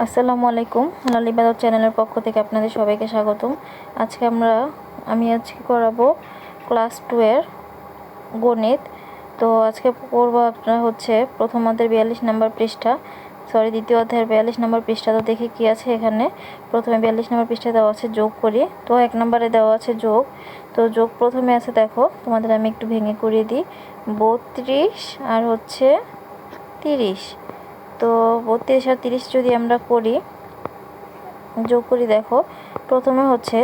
আসসালামু আলাইকুম। লালিবাদ চ্যানেলের পক্ষ থেকে আপনাদের সবাইকে স্বাগতম। আমি আজকে করাবো ক্লাস 2 এর গণিত। তো আজকে পড়বো আপনারা হচ্ছে প্রথম অধ্যায়ের 42 নম্বর পৃষ্ঠা, দ্বিতীয় অধ্যায়ের 42 নম্বর পৃষ্ঠা। তো দেখি কি আছে এখানে। প্রথমে 42 নম্বর পৃষ্ঠায় দেওয়া আছে যোগ করি। তো 1 নম্বরে দেওয়া আছে যোগ। তো যোগ প্রথমে আছে, দেখো তোমাদের আমি একটু ভেঙে করিয়ে দিই। 32 আর হচ্ছে 30। তো 32 আর 30 যদি আমরা যোগ করি, দেখো প্রথমে হচ্ছে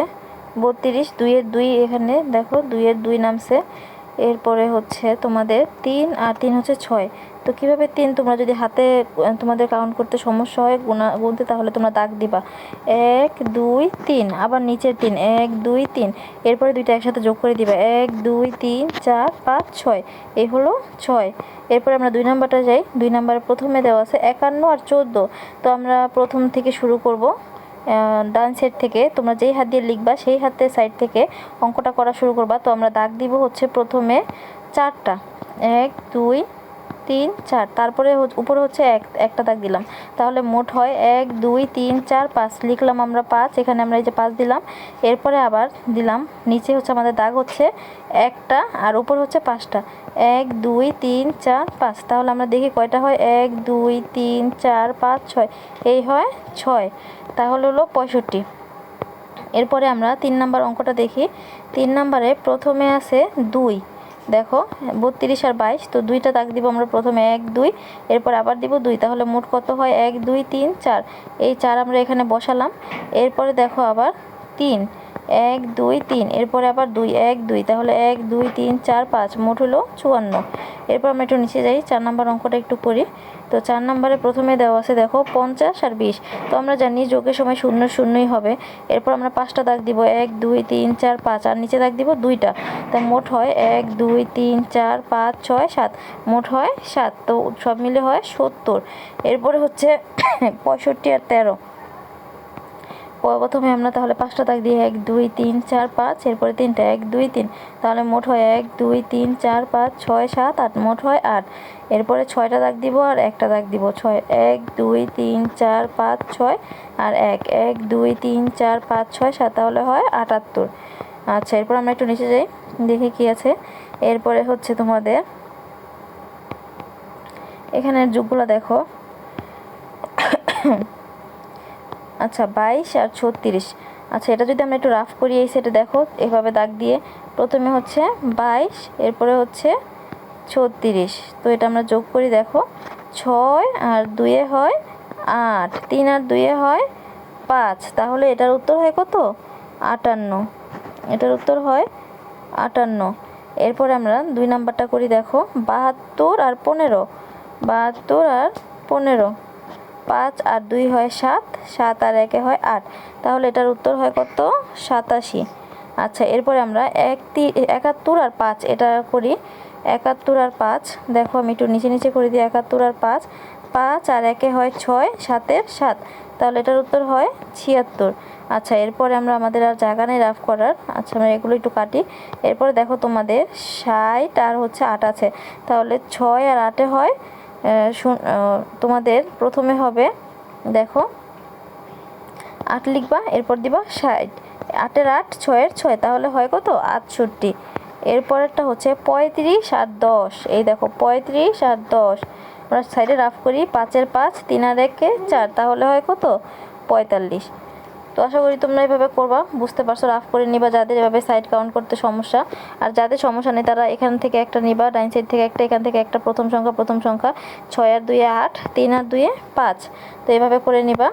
32, 2-এর 2 এখানে দেখো 2-এর 2 নামছে। এরপরে হচ্ছে তোমাদের 3 আর 3 হচ্ছে 6। তো কীভাবে 3 তোমরা যদি হাতে তোমাদের কাউন্ট করতে সমস্যা হয় গুনতে, তাহলে তোমরা দাগ দিবা 1 2 3, আবার নিচের 3 1 2 3, এরপরে দুইটা একসাথে যোগ করে দিবা 1 2 3 4 5 6, এই হলো 6। এরপরে আমরা 2 নাম্বারটা যাই। 2 নাম্বারে প্রথমে দেওয়া আছে 51 আর 14। তো আমরা প্রথম থেকে শুরু করব। ডান সাইড থেকে তোমরা যেই হাত দিয়ে লিখবা সেই হাতের সাইড থেকে অঙ্কটা করা শুরু করবা। তো আমরা দাগ দিব হচ্ছে প্রথমে 4টা, 1 2 3 4, তারপরে উপরে হচ্ছে একটা দাগ দিলাম। তাহলে মোট হয় 1 2 3 4 5, লিখলাম আমরা 5, এখানে আমরা এই যে 5 দিলাম। এরপরে আবার দিলাম নিচে হচ্ছে আমাদের দাগ হচ্ছে একটা, আর উপরে হচ্ছে 5টা, 1 2 3 4 5। তাহলে আমরা দেখি কয়টা হয়, 1 2 3 4 5 6, এই হয় 6। তাহলে হলো 65। এরপরে আমরা 3 নাম্বার অঙ্কটা দেখি। 3 নাম্বারে প্রথমে আছে 2, দেখো 32 আর 22। তো 2টা দাগ দিব আমরা প্রথমে 1 2, এরপর আবার দিব 2, তাহলে মোট কত হয় 1 2 3 4, এই 4 আমরা এখানে বসালাম। এরপরে দেখো আবার 3 1 2 3, এরপরে আবার 2 1 2, তাহলে 1 2 3 4 5, মোট হলো 54। এরপর আমরা একটু নিচে যাই, 4 নাম্বার অঙ্কটা একটু করি। তো 4 নাম্বারে প্রথমে দেওয়া আছে দেখো 50 আর 20। তো আমরা জানি যোগের সময় শূন্য শূন্যই হবে। এরপর আমরা 5টা দাগ দিব 1 2 3 4 5, আর নিচে দাগ দিব 2টা। তাই মোট হয় 1 2 3 4 5 6 7, মোট হয় 7। তো সব মিলে হয় 70। এরপরে হচ্ছে 65 আর 13। প্রথমে আমরা তাহলে 5টা দাগ দিই 1 2 3 4 5, এরপরে 3টা 1 2 3, তাহলে মোট হয় 1 2 3 4 5 6 7 8, মোট হয় 8। এরপরে 6টা দাগ দিব আর একটা দাগ দিব 6 1 2 3 4 5 6 আর 1 1 2 3 4 5 6 7, তাহলে হয় 78। আচ্ছা, এরপর আমরা একটু নিচে যাই, দেখি কি আছে। এরপরে হচ্ছে তোমাদের এখানের যোগগুলো দেখো। আচ্ছা, 22 আর 36। আচ্ছা, এটা যদি আমরা একটু রাফ করি, এই সেটা দেখো এভাবে দাগ দিয়ে প্রথমে হচ্ছে 22, এরপরে হচ্ছে 36। তো এটা আমরা যোগ করি, দেখো 6 আর 2 হয় 8, 3 আর 2 হয় 5, তাহলে এটার উত্তর হয় কত, 58। এটার উত্তর হয় 58। এরপরে আমরা 2 নাম্বারটা করি, দেখো 72 আর 15, 72 আর 15, 5 আর 2 হয় 7, 7 আর 1 হয় 8, তাহলে এটার উত্তর হয় কত, 87। আচ্ছা, এরপরে আমরা 71 আর 5 এটা করি। 71 আর 5, দেখো আমি একটু নিচে নিচে করে দিই। 71 আর 5, 5 আর 1 হয় 6, 7 এর 7, তাহলে এটার উত্তর হয় 76। আচ্ছা, এরপরে আমরা আমাদের আর জায়গা নেই রাফ করার। আচ্ছা, আমরা এগুলো একটু কাটি। এরপরে দেখো তোমাদের 60 আর হচ্ছে 8 আছে, তাহলে 6 আর 8 হয় তোমাদের প্রথমে হবে, দেখো 8 লিখবা, এরপর দিবা 60, 8 এর 8 6 এর 6, তাহলে হয় কত, 68। এরপরেরটা হচ্ছে 35 আর 10। এই দেখো 35 আর 10, আমরা সাইডে রাফ করি। 5 এর 5, 3 আর 1 4, তাহলে হয় কত, 45। তো আশা করি তোমরা এভাবে করবা, বুঝতে পারছো। রাফ করে নিবা যাদের এভাবে সাইড কাউন্ট করতে সমস্যা। আর যাদের সমস্যা নেই তারা এখান থেকে একটা নিবা, ডাইন সাইড থেকে একটা, এখান থেকে একটা, প্রথম সংখ্যা 6 আর 2 8, 3 আর 2 5। তো এভাবে করে নিবা।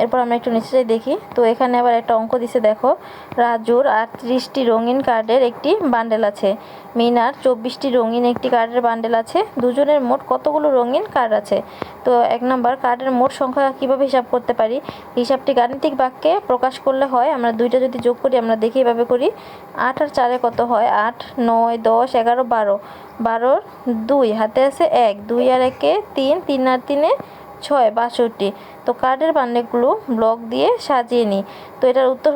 এরপর আমরা একটু নিচে যাই দেখি। তো এখানে আবার একটা অঙ্ক দিছে, দেখো রাজুর 38টি রঙিন কার্ডের একটি বান্ডেল আছে, মিনার 24টি রঙিন একটি কার্ডের বান্ডেল আছে, দুজনের মোট কতগুলো রঙিন কার্ড আছে। তো 1 নম্বর, কার্ডের মোট সংখ্যা কিভাবে হিসাব করতে পারি। হিসাবটি গাণিতিক বাক্যে প্রকাশ করলে হয়, আমরা দুইটা যদি যোগ করি আমরা দেখি এভাবে করি। 8 আর 4 কত হয়, 8 9 10 11 12, 12 2 হাতে আছে 1, 2 আর 1 3, 3 আর 3 6, 62। তো কার্ডের বান্ডেলগুলো ব্লক দিয়ে সাজিয়ে নিই। তো এটার উত্তর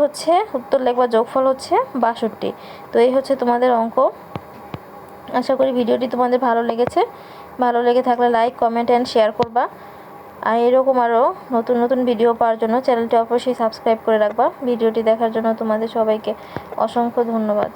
লিখবা, যোগফল হচ্ছে 62। তো এই হচ্ছে তোমাদের অঙ্ক। আশা করি ভিডিওটি তোমাদের ভালো লেগেছে। ভালো লেগে থাকলে লাইক কমেন্ট অ্যান্ড শেয়ার করবা। আর এরকম আরও নতুন নতুন ভিডিও পাওয়ার জন্য চ্যানেলটি অবশ্যই সাবস্ক্রাইব করে রাখবা। ভিডিওটি দেখার জন্য তোমাদের সবাইকে অসংখ্য ধন্যবাদ।